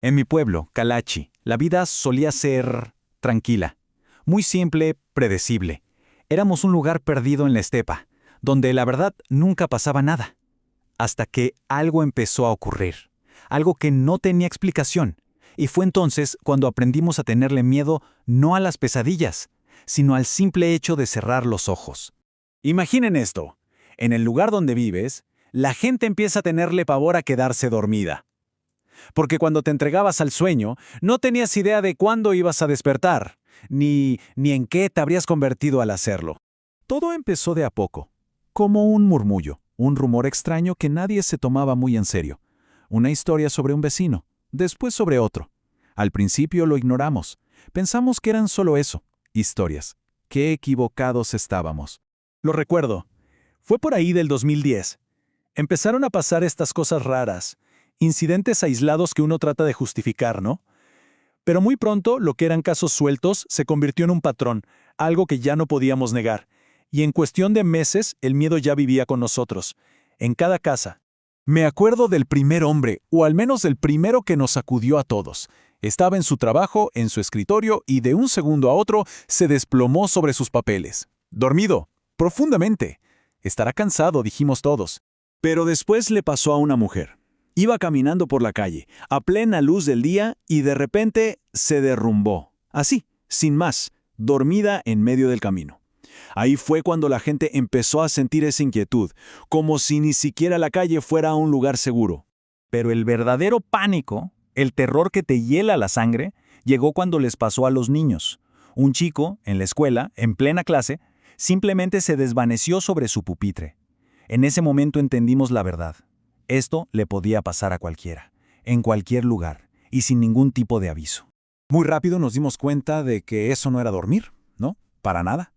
En mi pueblo, Kalachi, la vida solía ser tranquila, muy simple, predecible. Éramos un lugar perdido en la estepa, donde la verdad nunca pasaba nada, hasta que algo empezó a ocurrir, algo que no tenía explicación, y fue entonces cuando aprendimos a tenerle miedo no a las pesadillas, sino al simple hecho de cerrar los ojos. Imaginen esto. En el lugar donde vives, la gente empieza a tenerle pavor a quedarse dormida. Porque cuando te entregabas al sueño, no tenías idea de cuándo ibas a despertar, ni en qué te habrías convertido al hacerlo. Todo empezó de a poco, como un murmullo, un rumor extraño que nadie se tomaba muy en serio. Una historia sobre un vecino, después sobre otro. Al principio lo ignoramos. Pensamos que eran solo eso, historias. Qué equivocados estábamos. Lo recuerdo. Fue por ahí del 2010. Empezaron a pasar estas cosas raras, incidentes aislados que uno trata de justificar, ¿no? Pero muy pronto lo que eran casos sueltos se convirtió en un patrón, algo que ya no podíamos negar. Y en cuestión de meses el miedo ya vivía con nosotros, en cada casa. Me acuerdo del primer hombre, o al menos del primero que nos sacudió a todos. Estaba en su trabajo, en su escritorio, y de un segundo a otro se desplomó sobre sus papeles. Dormido, profundamente. Estará cansado, dijimos todos. Pero después le pasó a una mujer. Iba caminando por la calle, a plena luz del día, y de repente se derrumbó. Así, sin más, dormida en medio del camino. Ahí fue cuando la gente empezó a sentir esa inquietud, como si ni siquiera la calle fuera un lugar seguro. Pero el verdadero pánico, el terror que te hiela la sangre, llegó cuando les pasó a los niños. Un chico, en la escuela, en plena clase, simplemente se desvaneció sobre su pupitre. En ese momento entendimos la verdad. Esto le podía pasar a cualquiera, en cualquier lugar, y sin ningún tipo de aviso. Muy rápido nos dimos cuenta de que eso no era dormir, ¿no? Para nada.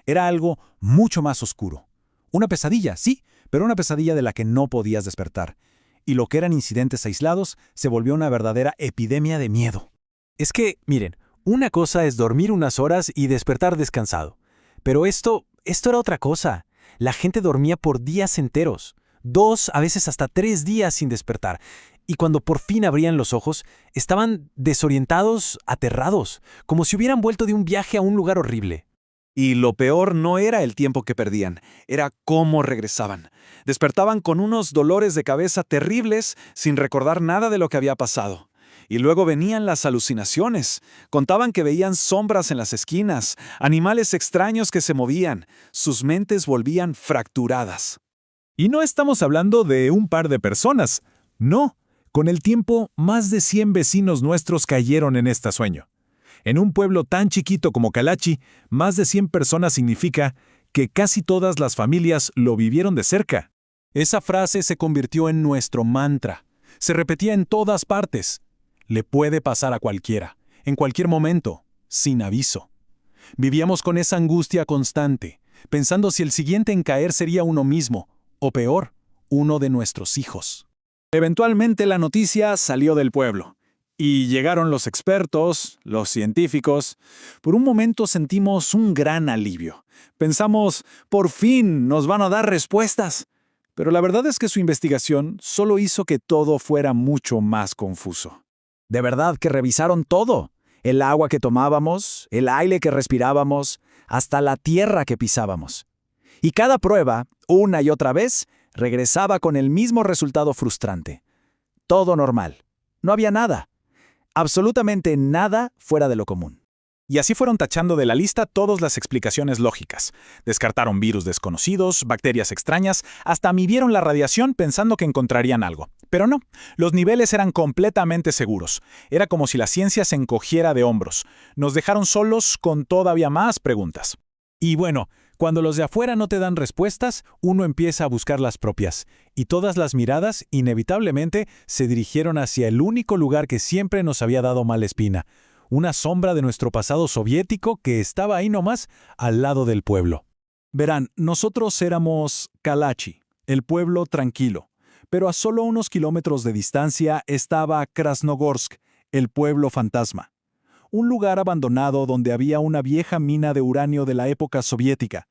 Era algo mucho más oscuro. Una pesadilla, sí, pero una pesadilla de la que no podías despertar. Y lo que eran incidentes aislados se volvió una verdadera epidemia de miedo. Es que, miren, una cosa es dormir unas horas y despertar descansado. Pero esto era otra cosa. La gente dormía por días enteros. 2, a veces hasta 3 días sin despertar. Y cuando por fin abrían los ojos, estaban desorientados, aterrados, como si hubieran vuelto de un viaje a un lugar horrible. Y lo peor no era el tiempo que perdían, era cómo regresaban. Despertaban con unos dolores de cabeza terribles sin recordar nada de lo que había pasado. Y luego venían las alucinaciones. Contaban que veían sombras en las esquinas, animales extraños que se movían. Sus mentes volvían fracturadas. Y no estamos hablando de un par de personas. No, con el tiempo, más de 100 vecinos nuestros cayeron en este sueño. En un pueblo tan chiquito como Kalachi, más de 100 personas significa que casi todas las familias lo vivieron de cerca. Esa frase se convirtió en nuestro mantra. Se repetía en todas partes. Le puede pasar a cualquiera, en cualquier momento, sin aviso. Vivíamos con esa angustia constante, pensando si el siguiente en caer sería uno mismo, o peor, uno de nuestros hijos. Eventualmente la noticia salió del pueblo. Y llegaron los expertos, los científicos. Por un momento sentimos un gran alivio. Pensamos, por fin nos van a dar respuestas. Pero la verdad es que su investigación solo hizo que todo fuera mucho más confuso. De verdad que revisaron todo. El agua que tomábamos, el aire que respirábamos, hasta la tierra que pisábamos. Y cada prueba, una y otra vez, regresaba con el mismo resultado frustrante. Todo normal. No había nada. Absolutamente nada fuera de lo común. Y así fueron tachando de la lista todas las explicaciones lógicas. Descartaron virus desconocidos, bacterias extrañas, hasta midieron la radiación pensando que encontrarían algo. Pero no, los niveles eran completamente seguros. Era como si la ciencia se encogiera de hombros. Nos dejaron solos con todavía más preguntas. Y bueno, cuando los de afuera no te dan respuestas, uno empieza a buscar las propias. Y todas las miradas, inevitablemente, se dirigieron hacia el único lugar que siempre nos había dado mala espina. Una sombra de nuestro pasado soviético que estaba ahí nomás, al lado del pueblo. Verán, nosotros éramos Kalachi, el pueblo tranquilo. Pero a solo unos kilómetros de distancia estaba Krasnogorsk, el pueblo fantasma. Un lugar abandonado donde había una vieja mina de uranio de la época soviética.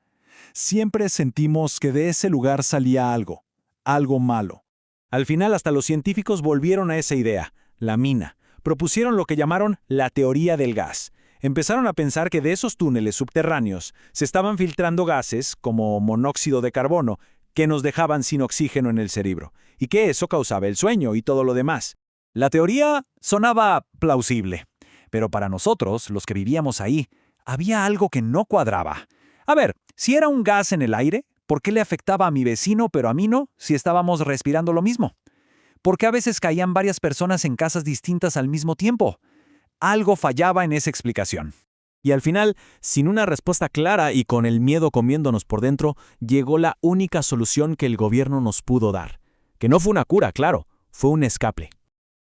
Siempre sentimos que de ese lugar salía algo malo. Al final hasta los científicos volvieron a esa idea, la mina, propusieron lo que llamaron la teoría del gas. Empezaron a pensar que de esos túneles subterráneos se estaban filtrando gases, como monóxido de carbono, que nos dejaban sin oxígeno en el cerebro, y que eso causaba el sueño y todo lo demás. La teoría sonaba plausible, pero para nosotros, los que vivíamos ahí, había algo que no cuadraba. A ver, si era un gas en el aire, ¿por qué le afectaba a mi vecino pero a mí no, si estábamos respirando lo mismo? ¿Por qué a veces caían varias personas en casas distintas al mismo tiempo? Algo fallaba en esa explicación. Y al final, sin una respuesta clara y con el miedo comiéndonos por dentro, llegó la única solución que el gobierno nos pudo dar. Que no fue una cura, claro, fue un escape.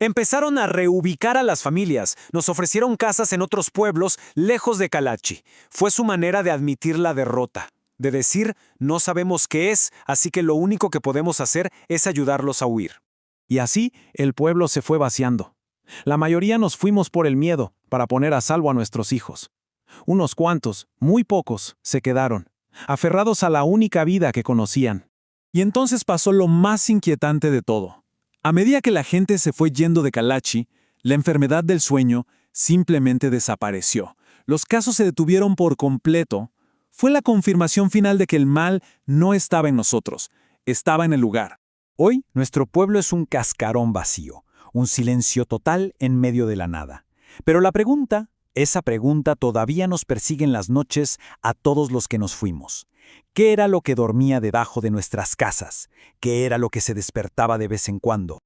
Empezaron a reubicar a las familias. Nos ofrecieron casas en otros pueblos lejos de Kalachi. Fue su manera de admitir la derrota, de decir, no sabemos qué es, así que lo único que podemos hacer es ayudarlos a huir. Y así el pueblo se fue vaciando. La mayoría nos fuimos por el miedo, para poner a salvo a nuestros hijos. Unos cuantos, muy pocos, se quedaron, aferrados a la única vida que conocían. Y entonces pasó lo más inquietante de todo. A medida que la gente se fue yendo de Kalachi, la enfermedad del sueño simplemente desapareció. Los casos se detuvieron por completo. Fue la confirmación final de que el mal no estaba en nosotros, estaba en el lugar. Hoy, nuestro pueblo es un cascarón vacío, un silencio total en medio de la nada. Pero esa pregunta todavía nos persigue en las noches a todos los que nos fuimos. ¿Qué era lo que dormía debajo de nuestras casas? ¿Qué era lo que se despertaba de vez en cuando?